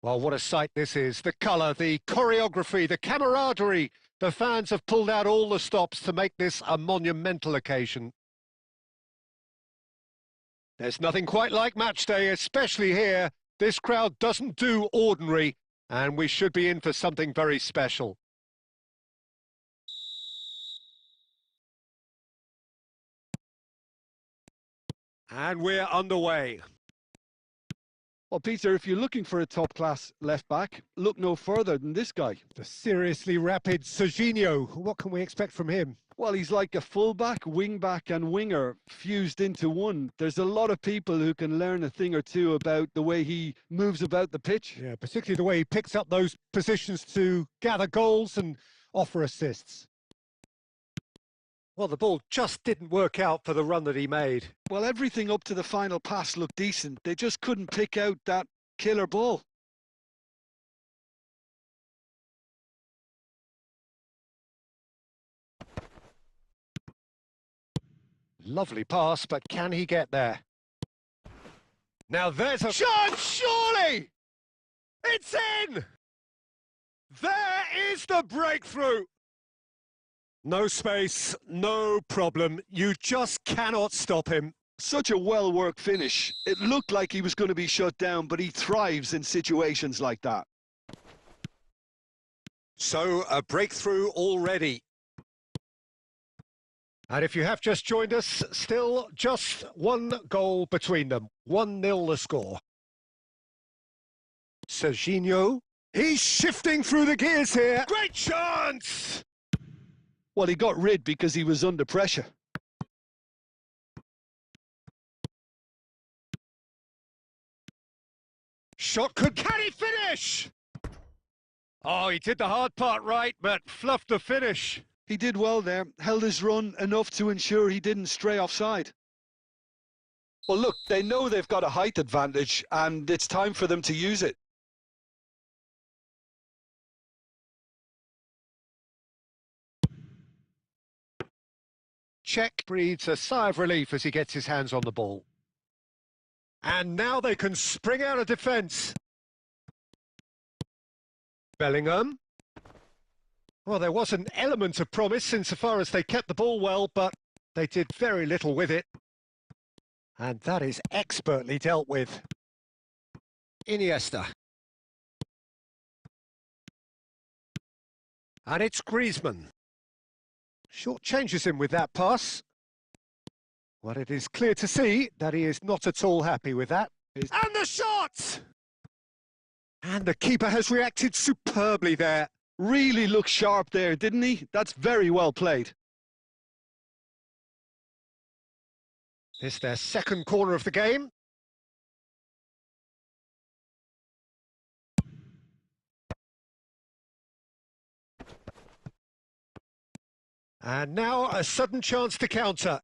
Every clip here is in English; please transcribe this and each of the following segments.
Well, what a sight this is. The colour, the choreography, the camaraderie. The fans have pulled out all the stops to make this a monumental occasion. There's nothing quite like match day, especially here. This crowd doesn't do ordinary, and we should be in for something very special. And we're underway. Well, Peter, if you're looking for a top-class left-back, look no further than this guy. The seriously rapid Serginho. What can we expect from him? Well, he's like a full-back, wing-back and winger fused into one. There's a lot of people who can learn a thing or two about the way he moves about the pitch. Yeah, particularly the way he picks up those positions to gather goals and offer assists. Well, the ball just didn't work out for the run that he made. Well, everything up to the final pass looked decent. They just couldn't pick out that killer ball. Lovely pass, but can he get there? Now there's a chance, surely! It's in! There is the breakthrough! No space, no problem. You just cannot stop him. Such a well-worked finish. It looked like he was going to be shut down, but he thrives in situations like that. So, a breakthrough already. And if you have just joined us, still just one goal between them. 1-0 the score. Serginho, he's shifting through the gears here. Great chance! Well, he got rid because he was under pressure. Shot can he finish? Oh, he did the hard part right, but fluffed the finish. He did well there, held his run enough to ensure he didn't stray offside. Well, look, they know they've got a height advantage, and it's time for them to use it. Cech breathes a sigh of relief as he gets his hands on the ball. And now they can spring out of defence. Bellingham. Well, there was an element of promise insofar as they kept the ball well, but they did very little with it. And that is expertly dealt with. Iniesta. And it's Griezmann. Short changes him with that pass. Well, it is clear to see that he is not at all happy with that. And the shot! And the keeper has reacted superbly there. Really looked sharp there, didn't he? That's very well played. It's their second corner of the game. And now a sudden chance to counter.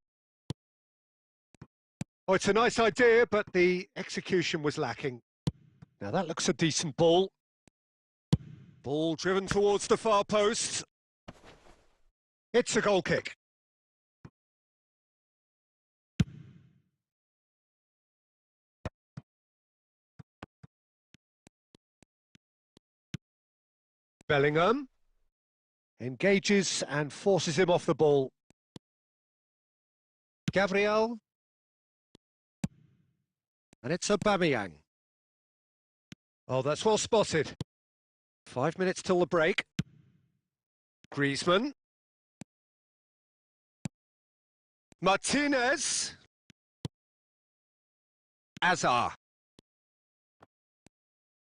Oh, it's a nice idea, but the execution was lacking. Now that looks a decent ball. Ball driven towards the far post. It's a goal kick. Bellingham engages and forces him off the ball. Gabriel. And it's Aubameyang. Oh, that's well spotted. 5 minutes till the break. Griezmann. Martinez. Azar.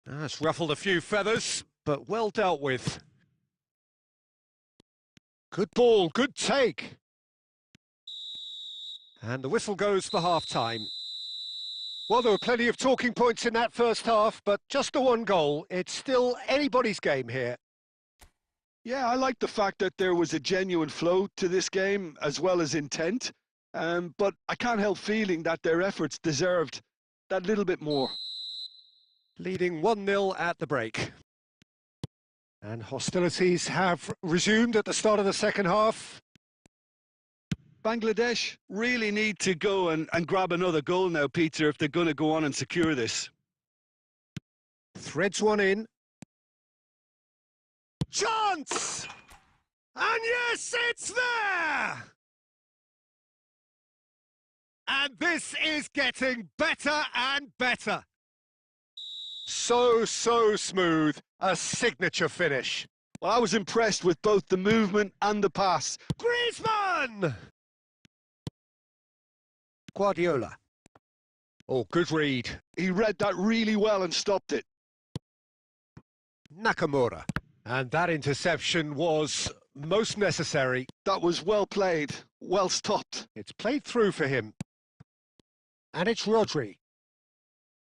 That's ruffled a few feathers, but well dealt with. Good ball, good take. And the whistle goes for half-time. Well, there were plenty of talking points in that first half, but just the one goal. It's still anybody's game here. Yeah, I like the fact that there was a genuine flow to this game as well as intent. But I can't help feeling that their efforts deserved that little bit more. Leading 1-0 at the break. And hostilities have resumed at the start of the second half. Bangladesh really need to go and grab another goal now, Peter, if they're going to go on and secure this. Threads one in. Chance! And yes, it's there! And this is getting better and better. So smooth. A signature finish. Well, I was impressed with both the movement and the pass. Griezmann! Guardiola. Oh, good read. He read that really well and stopped it. Nakamura. And that interception was most necessary. That was well played, well stopped. It's played through for him. And it's Rodri.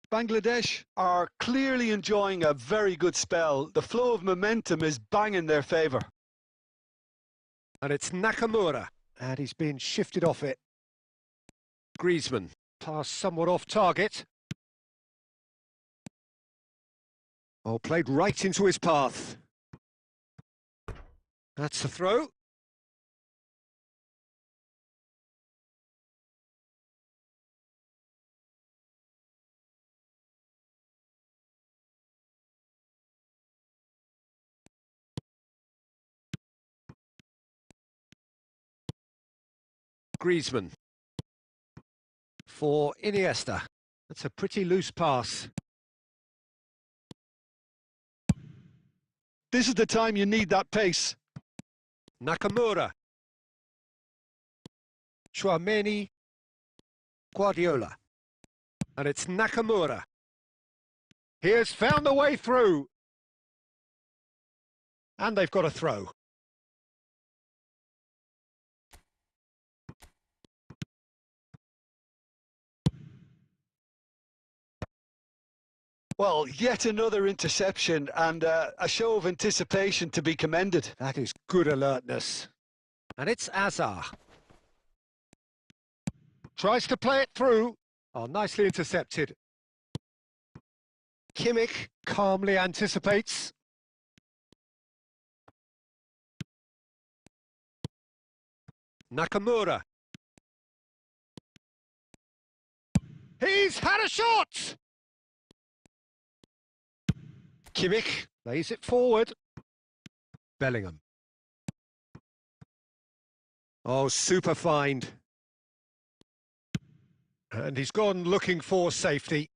Bangladesh are clearly enjoying a very good spell. The flow of momentum is bang in their favour. And it's Nakamura. And he's been shifted off it. Griezmann. Pass somewhat off target. Oh, played right into his path. That's the throw. Griezmann. for Iniesta. That's a pretty loose pass. This is the time you need that pace. Nakamura. Tchouaméni. Guardiola. And it's Nakamura. He has found the way through. And they've got a throw. Well, yet another interception and a show of anticipation to be commended. That is good alertness. And it's Azar. Tries to play it through. Oh, nicely intercepted. Kimmich calmly anticipates. Nakamura. He's had a shot! Kimmich lays it forward. Bellingham. Oh, super find. And he's gone looking for safety.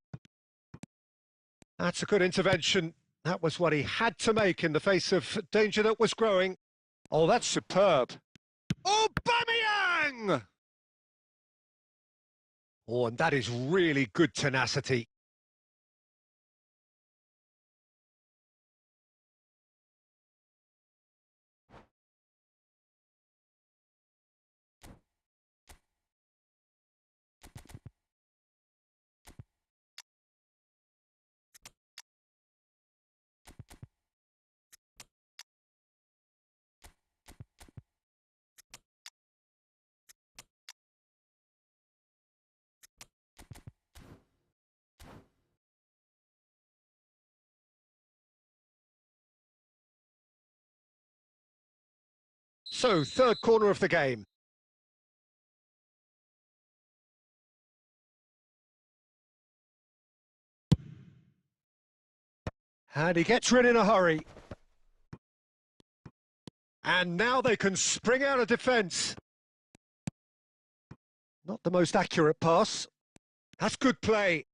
That's a good intervention. That was what he had to make in the face of danger that was growing. Oh, that's superb. Aubameyang! Oh, and that is really good tenacity. So, third corner of the game. And he gets rid in a hurry. And now they can spring out of defence. Not the most accurate pass. That's good play.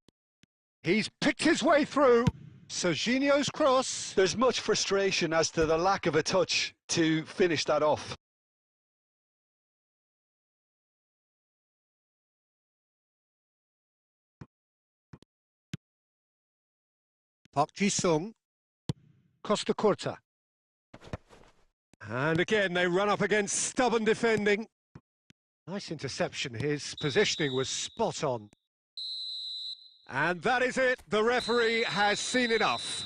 He's picked his way through. Serginho's cross. There's much frustration as to the lack of a touch to finish that off. Park Ji-sung. Costa Curta. And again, they run up against stubborn defending. Nice interception. His positioning was spot on. And that is it. The referee has seen enough.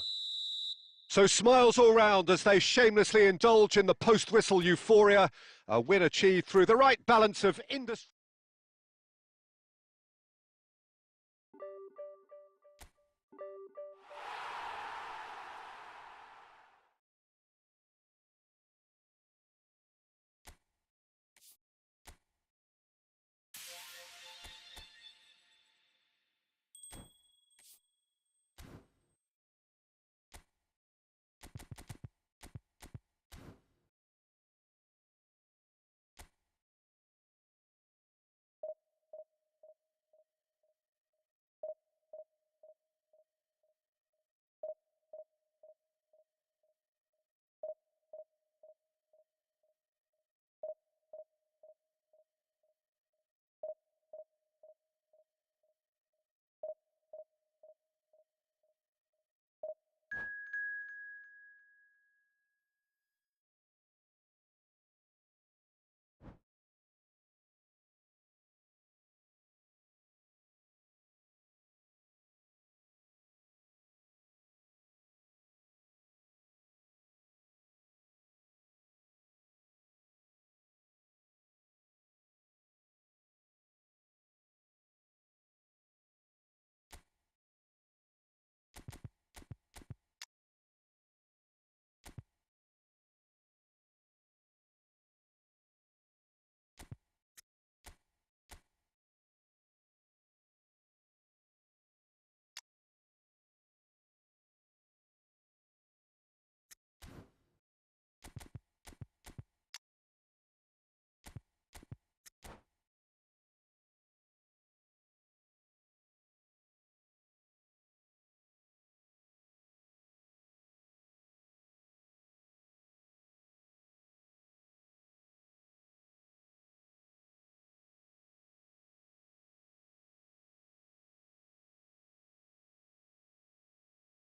So smiles all round as they shamelessly indulge in the post-whistle euphoria. A win achieved through the right balance of industry.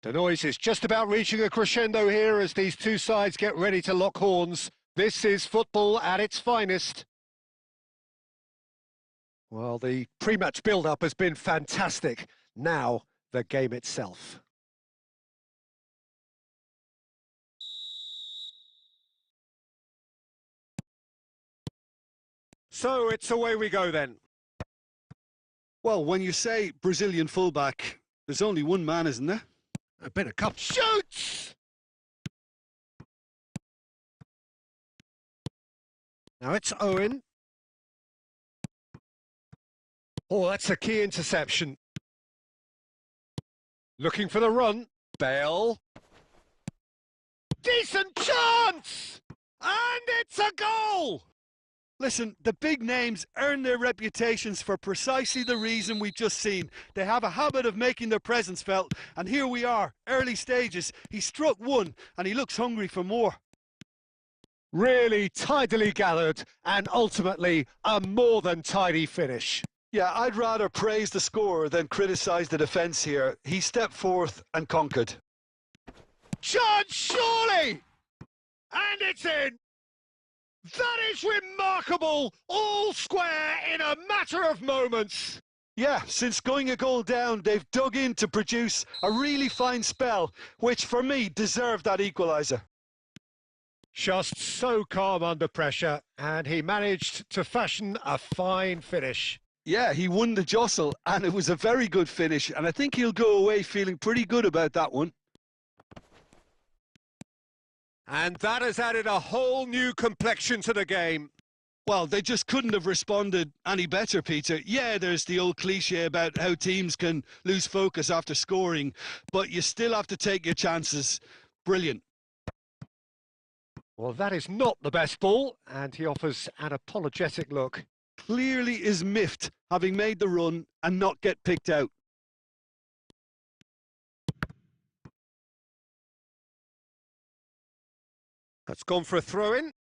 The noise is just about reaching a crescendo here as these two sides get ready to lock horns. This is football at its finest. Well, the pre-match build-up has been fantastic. Now, the game itself. So, it's away we go then. Well, when you say Brazilian fullback, there's only one man, isn't there? A bit of cup. Shoots! Now it's Owen. Oh, that's a key interception. Looking for the run. Bale. Decent chance! And it's a goal! Listen, the big names earn their reputations for precisely the reason we've just seen. They have a habit of making their presence felt, and here we are, early stages. He struck one, and he looks hungry for more. Really tidily gathered, and ultimately a more than tidy finish. Yeah, I'd rather praise the scorer than criticise the defence here. He stepped forth and conquered. Chance, surely! And it's in! That is remarkable! All square in a matter of moments! Yeah, since going a goal down, they've dug in to produce a really fine spell, which for me deserved that equaliser. Just so calm under pressure, and he managed to fashion a fine finish. Yeah, he won the jostle, and it was a very good finish, and I think he'll go away feeling pretty good about that one. And that has added a whole new complexion to the game. Well, they just couldn't have responded any better, Peter. Yeah, there's the old cliche about how teams can lose focus after scoring, but you still have to take your chances. Brilliant. Well, that is not the best ball, and he offers an apologetic look. Clearly is miffed, having made the run and not get picked out. That's gone for a throw-in.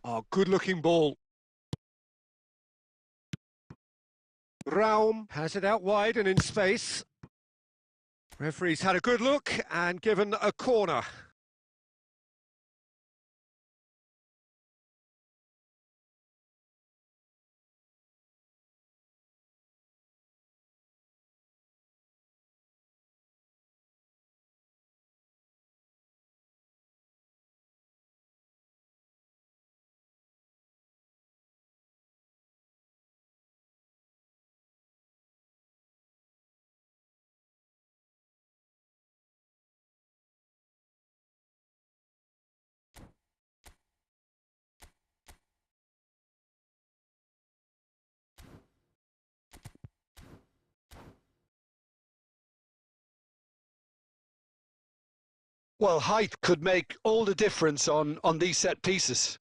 Oh, good-looking ball. Raum has it out wide and in space. Referee's had a good look and given a corner. Well, height could make all the difference on these set pieces.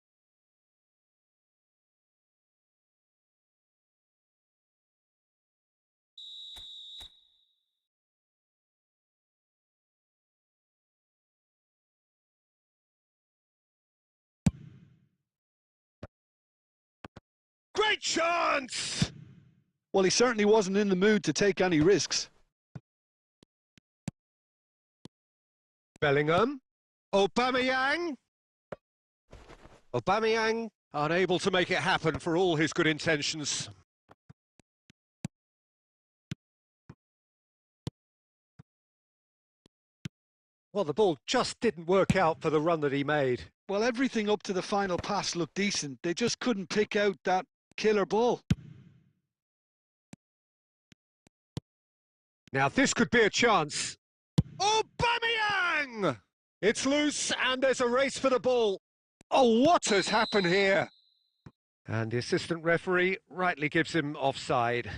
Great chance! Well, he certainly wasn't in the mood to take any risks. Bellingham. Aubameyang. Aubameyang unable to make it happen for all his good intentions. Well, the ball just didn't work out for the run that he made. Well, everything up to the final pass looked decent. They just couldn't pick out that killer ball. Now this could be a chance. Aubameyang! It's loose and there's a race for the ball. Oh, what has happened here? And the assistant referee rightly gives him offside.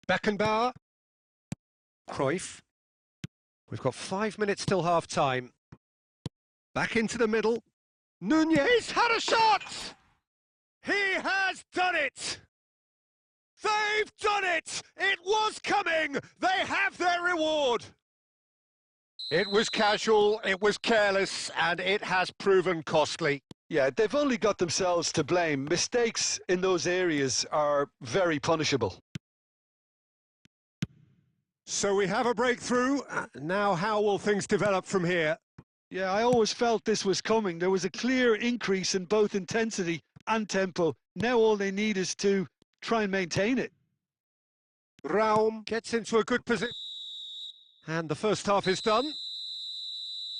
Beckenbauer. Cruyff. We've got 5 minutes till half-time. Back into the middle. Nunez had a shot! He has done it! They've done it! It was coming! They have their reward! It was casual, it was careless, and it has proven costly. Yeah, they've only got themselves to blame. Mistakes in those areas are very punishable. So we have a breakthrough. Now how will things develop from here? Yeah, I always felt this was coming. There was a clear increase in both intensity and tempo. Now all they need is to try and maintain it. Raum gets into a good position. And the first half is done.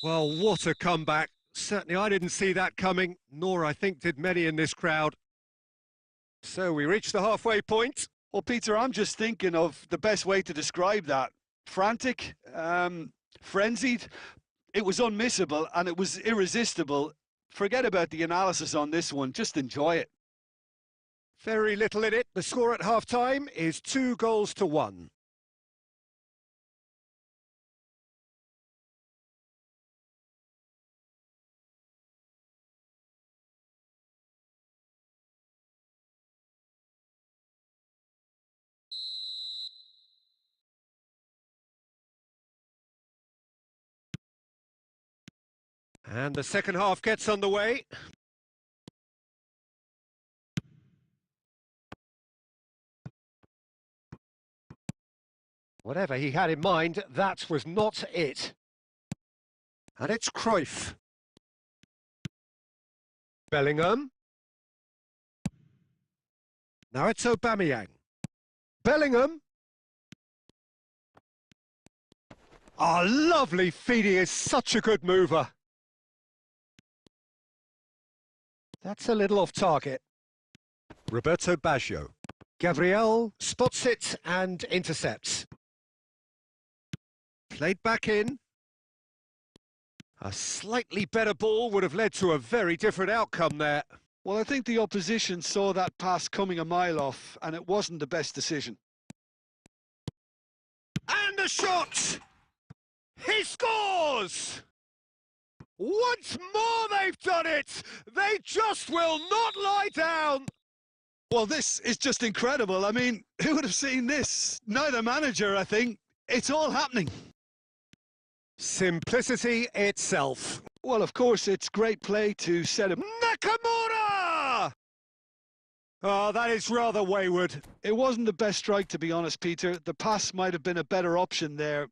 Well, what a comeback. Certainly I didn't see that coming, nor I think did many in this crowd. So we reach the halfway point. Well, Peter, I'm just thinking of the best way to describe that. Frantic, frenzied. It was unmissable and it was irresistible. Forget about the analysis on this one. Just enjoy it. Very little in it. The score at half-time is 2-1. And the second half gets underway. Whatever he had in mind, that was not it. And it's Cruyff. Bellingham. Now it's Aubameyang. Bellingham. Ah, lovely feed. He is such a good mover. That's a little off target. Roberto Baggio. Gabriel spots it and intercepts. Played back in. A slightly better ball would have led to a very different outcome there. Well, I think the opposition saw that pass coming a mile off, and it wasn't the best decision. And a shot! He scores! Once more they've done it! They just will not lie down! Well, this is just incredible. I mean, who would have seen this? Neither manager, I think. It's all happening. Simplicity itself. Well, of course, it's great play to set him. Nakamura! Oh, that is rather wayward. It wasn't the best strike, to be honest, Peter. The pass might have been a better option there.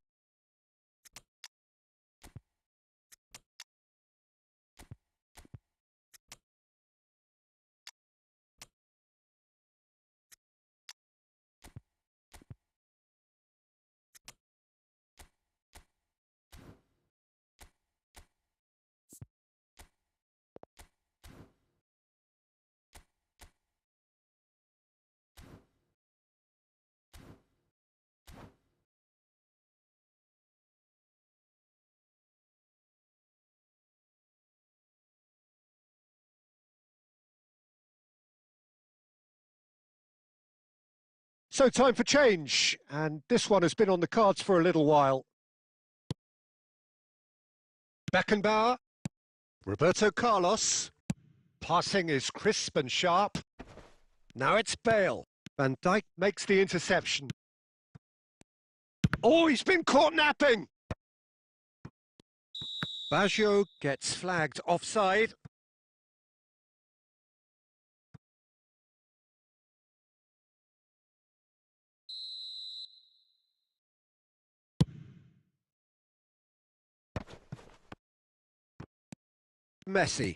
So time for change, and this one has been on the cards for a little while. Beckenbauer, Roberto Carlos, passing is crisp and sharp. Now it's Bale. Van Dijk makes the interception. Oh, he's been caught napping! Baggio gets flagged offside. Messi.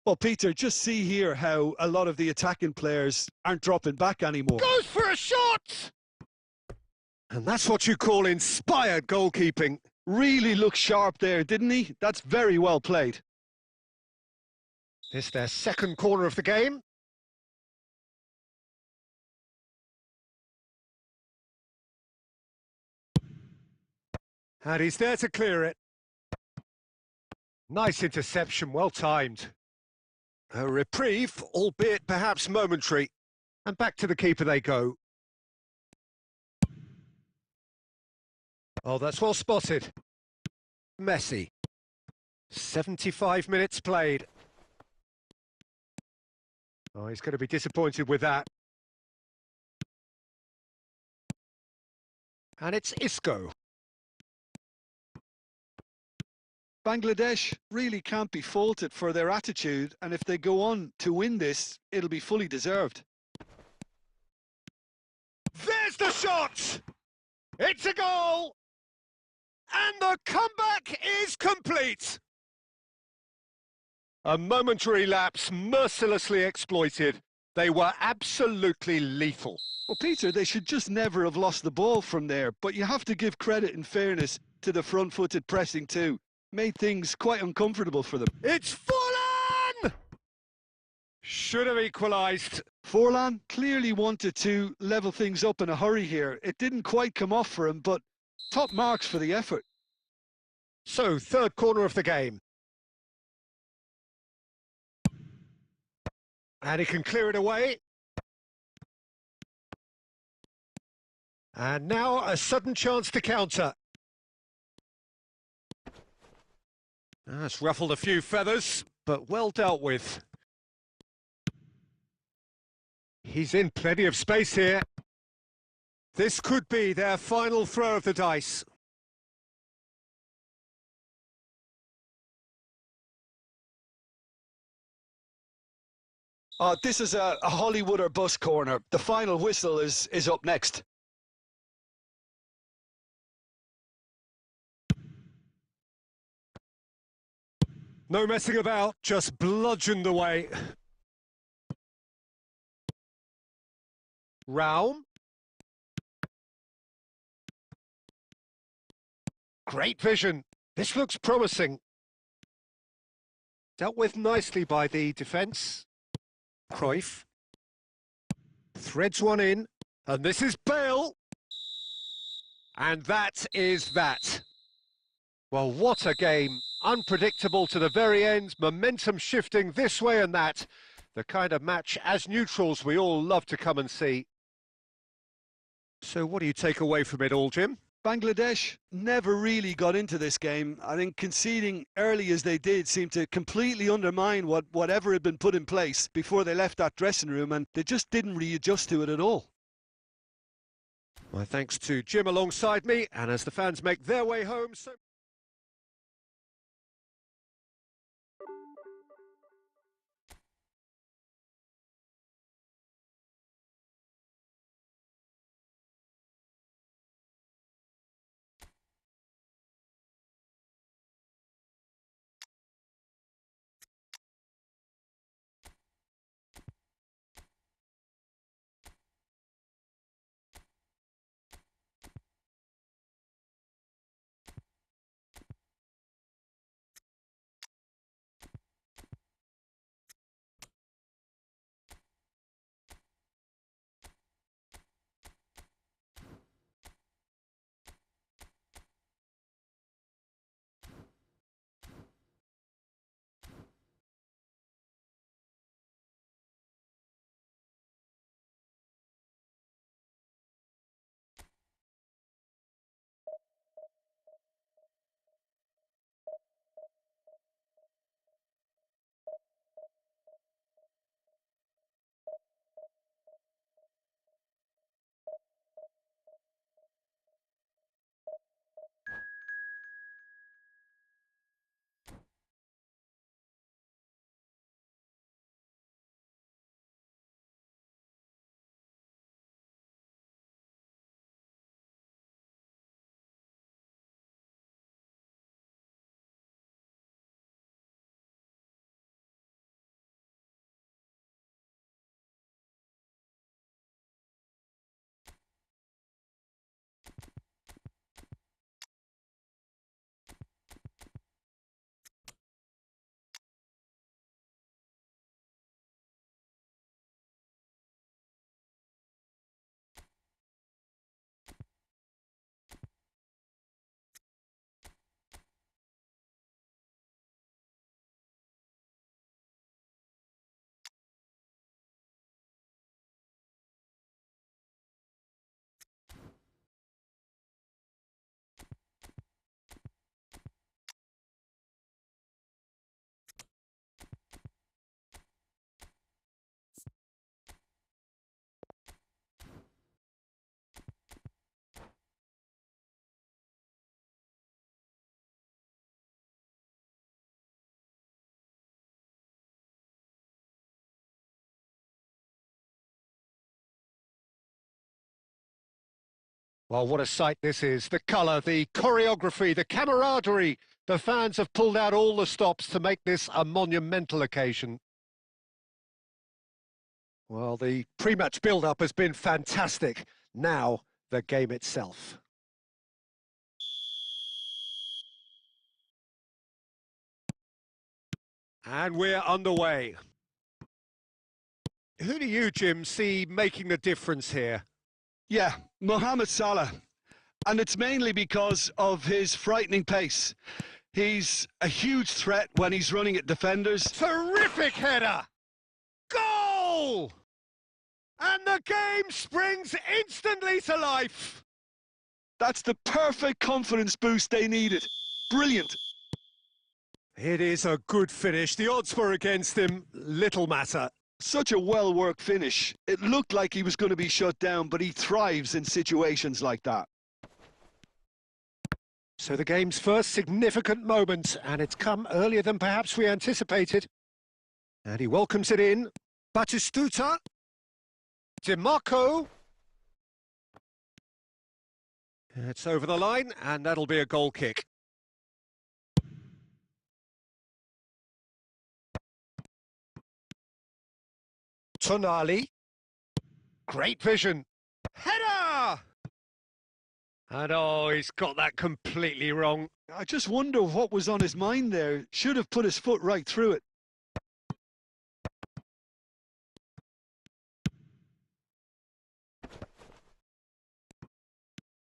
Well, Peter, just see here how a lot of the attacking players aren't dropping back anymore. Goes for a shot! And that's what you call inspired goalkeeping. Really looked sharp there, didn't he? That's very well played. It's their second corner of the game. And he's there to clear it. Nice interception, well timed. A reprieve, albeit perhaps momentary. And back to the keeper they go. Oh, that's well spotted. Messi. 75 minutes played. Oh, he's going to be disappointed with that. And it's Isco. Bangladesh really can't be faulted for their attitude, and if they go on to win this, it'll be fully deserved. There's the shot! It's a goal! And the comeback is complete! A momentary lapse mercilessly exploited. They were absolutely lethal. Well, Peter, they should just never have lost the ball from there, but you have to give credit and fairness to the front-footed pressing too. Made things quite uncomfortable for them. It's Forlan! Should have equalised. Forlan clearly wanted to level things up in a hurry here. It didn't quite come off for him, but top marks for the effort. So, third corner of the game. And he can clear it away. And now a sudden chance to counter. That's ruffled a few feathers, but well dealt with. He's in plenty of space here. This could be their final throw of the dice. This is a Hollywood or bus corner. The final whistle is up next. No messing about, just bludgeoned away. Raum. Great vision. This looks promising. Dealt with nicely by the defence. Cruyff. Threads one in. And this is Bale. And that is that. Well, what a game. Unpredictable to the very end. Momentum shifting this way and that. The kind of match, as neutrals, we all love to come and see. So what do you take away from it all, Jim? Bangladesh never really got into this game. I think conceding early as they did seemed to completely undermine whatever had been put in place before they left that dressing room, and they just didn't readjust to it at all. My thanks to Jim alongside me, and as the fans make their way home... so. Well, what a sight this is. The colour, the choreography, the camaraderie. The fans have pulled out all the stops to make this a monumental occasion. Well, the pre-match build-up has been fantastic. Now, the game itself. And we're underway. Who do you, Jim, see making the difference here? Yeah, Mohamed Salah. And it's mainly because of his frightening pace. He's a huge threat when he's running at defenders. Terrific header! Goal! And the game springs instantly to life. That's the perfect confidence boost they needed. Brilliant. It is a good finish. The odds were against him. Little matter. Such a well-worked finish. It looked like he was going to be shut down, but he thrives in situations like that. So the game's first significant moment, and it's come earlier than perhaps we anticipated. And he welcomes it in. Batistuta. DiMarco. It's over the line, and that'll be a goal kick. Tonali. Great vision. Header! And oh, he's got that completely wrong. I just wonder what was on his mind there. Should have put his foot right through it.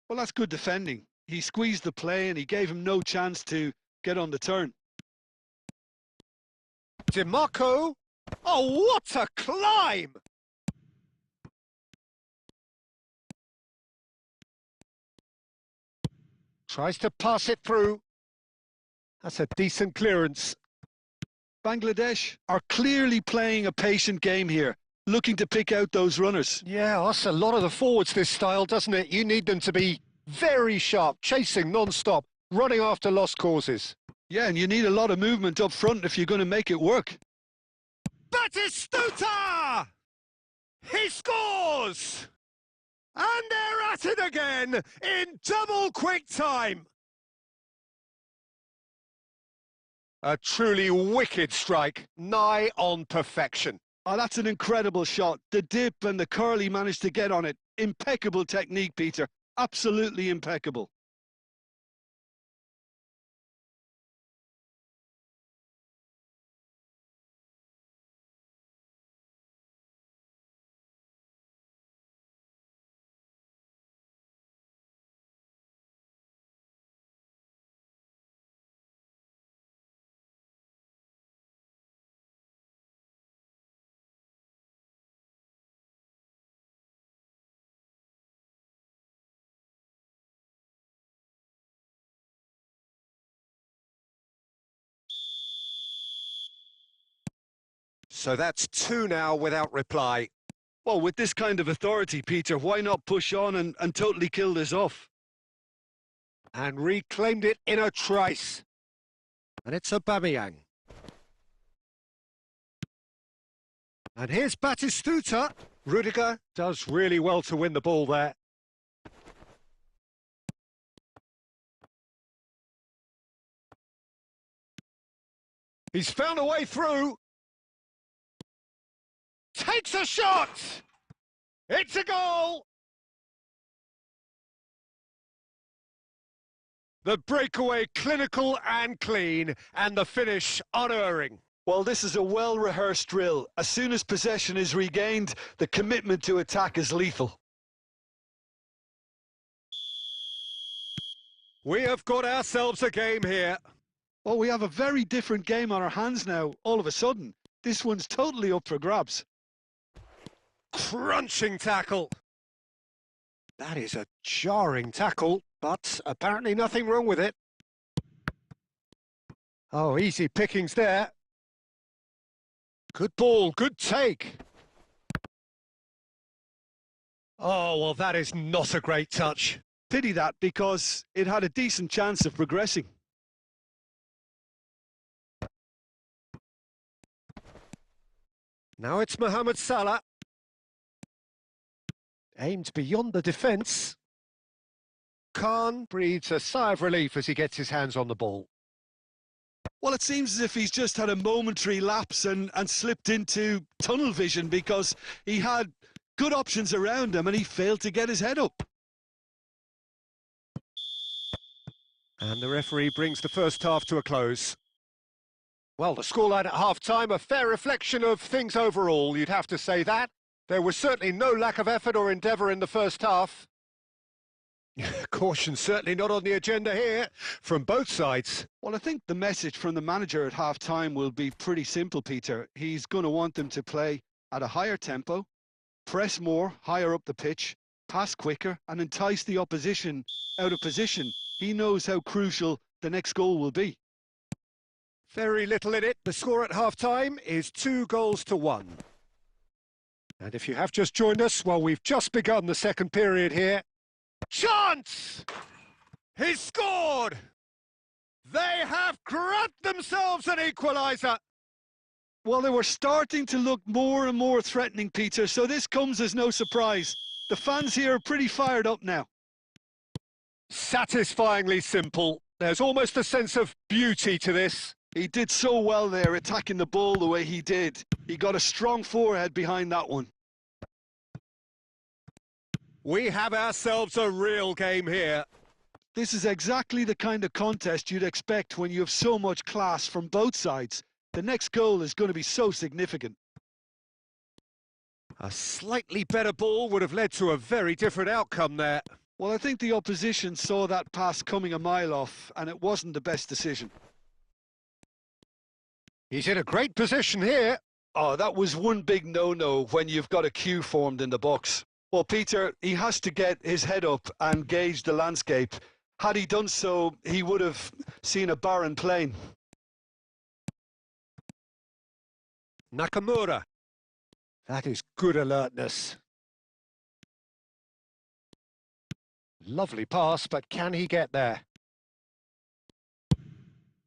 Well, that's good defending. He squeezed the play and he gave him no chance to get on the turn. DiMarco. Oh, what a climb! Tries to pass it through. That's a decent clearance. Bangladesh are clearly playing a patient game here, looking to pick out those runners. Yeah, that's a lot of the forwards, this style, doesn't it? You need them to be very sharp, chasing non-stop, running after lost causes. Yeah, and you need a lot of movement up front if you're going to make it work. Batistuta! He scores! And they're at it again in double quick time. A truly wicked strike, nigh on perfection. Oh, that's an incredible shot. The dip and the curl he managed to get on it. Impeccable technique, Peter. Absolutely impeccable. So that's two now without reply. Well, with this kind of authority, Peter, why not push on and totally kill this off? And reclaimed it in a trice. And it's Aubameyang. And here's Batistuta. Rudiger does really well to win the ball there. He's found a way through. Takes a shot! It's a goal! The breakaway clinical and clean, and the finish unerring. Well, this is a well-rehearsed drill. As soon as possession is regained, the commitment to attack is lethal. We have got ourselves a game here. Well, we have a very different game on our hands now, all of a sudden. This one's totally up for grabs. Crunching tackle. That is a jarring tackle, but apparently nothing wrong with it. Oh, easy pickings there. Good ball, good take. Oh, well, that is not a great touch. Pity that, because it had a decent chance of progressing. Now it's Mohamed Salah. Aimed beyond the defence. Khan breathes a sigh of relief as he gets his hands on the ball. Well, it seems as if he's just had a momentary lapse and slipped into tunnel vision, because he had good options around him and he failed to get his head up. And the referee brings the first half to a close. Well, the scoreline at half-time, a fair reflection of things overall, you'd have to say that. There was certainly no lack of effort or endeavour in the first half. Caution certainly not on the agenda here, from both sides. Well, I think the message from the manager at half-time will be pretty simple, Peter. He's going to want them to play at a higher tempo, press more, higher up the pitch, pass quicker, and entice the opposition out of position. He knows how crucial the next goal will be. Very little in it. The score at half-time is 2-1. And if you have just joined us, well, we've just begun the second period here. Chance! He's scored! They have grabbed themselves an equaliser! Well, they were starting to look more and more threatening, Peter, so this comes as no surprise. The fans here are pretty fired up now. Satisfyingly simple. There's almost a sense of beauty to this. He did so well there, attacking the ball the way he did. He got a strong forehead behind that one. We have ourselves a real game here. This is exactly the kind of contest you'd expect when you have so much class from both sides. The next goal is going to be so significant. A slightly better ball would have led to a very different outcome there. Well, I think the opposition saw that pass coming a mile off, and it wasn't the best decision. He's in a great position here. Oh, that was one big no-no when you've got a queue formed in the box. Well, Peter, he has to get his head up and gauge the landscape. Had he done so, he would have seen a barren plain. Nakamura. That is good alertness. Lovely pass, but can he get there?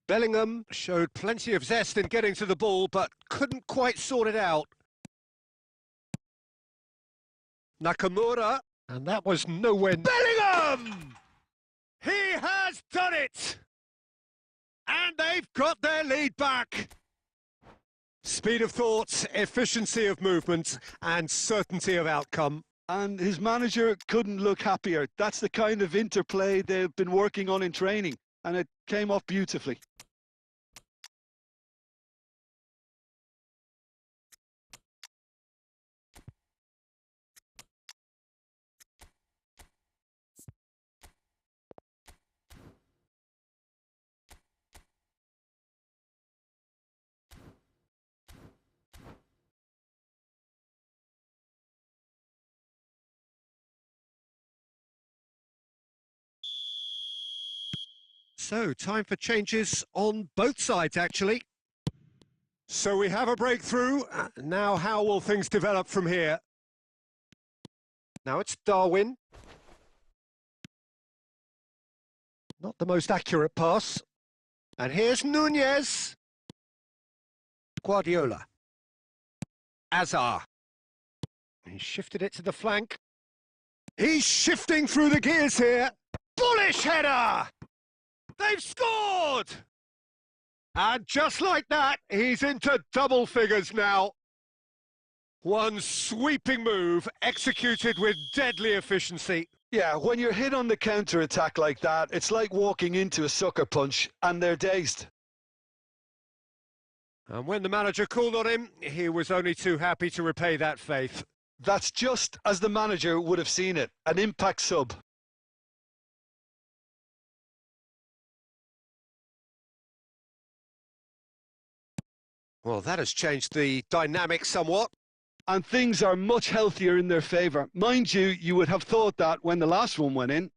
Bellingham showed plenty of zest in getting to the ball, but couldn't quite sort it out. Nakamura, and that was nowhere... Bellingham! He has done it! And they've got their lead back. Speed of thought, efficiency of movement, and certainty of outcome. And his manager couldn't look happier. That's the kind of interplay they've been working on in training, and it came off beautifully. So, time for changes on both sides, actually. So we have a breakthrough. Now, how will things develop from here? Now it's Darwin. Not the most accurate pass. And here's Nunez. Guardiola. Azar. He shifted it to the flank. He's shifting through the gears here. Bullish header! They've scored! And just like that, he's into double figures now. One sweeping move, executed with deadly efficiency. Yeah, when you're hit on the counter-attack like that, it's like walking into a sucker punch, and they're dazed. And when the manager called on him, he was only too happy to repay that faith. That's just as the manager would have seen it, an impact sub. Well, that has changed the dynamic somewhat. And things are much healthier in their favour. Mind you, you would have thought that when the last one went in.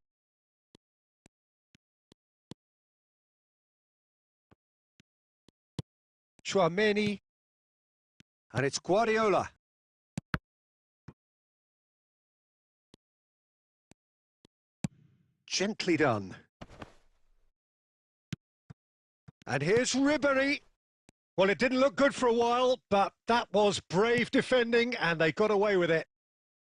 Tchouameni. And it's Guardiola. Gently done. And here's Ribéry. Well, it didn't look good for a while, but that was brave defending, and they got away with it.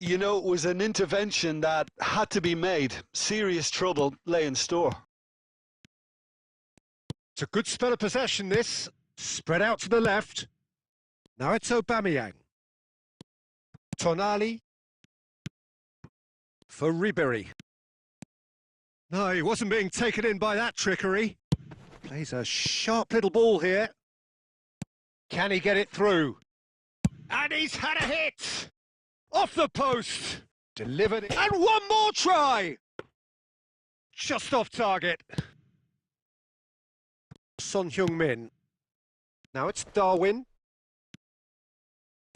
You know, it was an intervention that had to be made. Serious trouble lay in store. It's a good spell of possession, this. Spread out to the left. Now it's Aubameyang. Tonali. For Ribéry. No, he wasn't being taken in by that trickery. Plays a sharp little ball here. Can he get it through? And he's had a hit! Off the post! Delivered it. And one more try! Just off target. Son Heung-min. Now it's Darwin.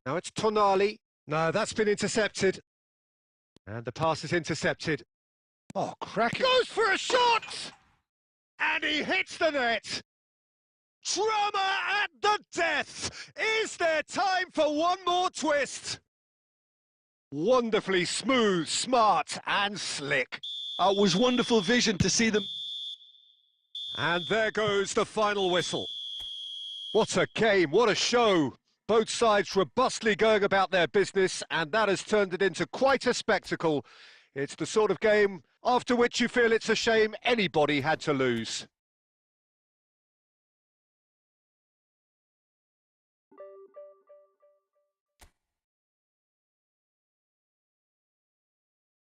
Now it's Tonali. No, that's been intercepted. And the pass is intercepted. Oh, crack! Goes for a shot! And he hits the net! Drama at the death! Is there time for one more twist? Wonderfully smooth, smart and slick. It was wonderful vision to see them. And there goes the final whistle. What a game, what a show. Both sides robustly going about their business, and that has turned it into quite a spectacle. It's the sort of game after which you feel it's a shame anybody had to lose.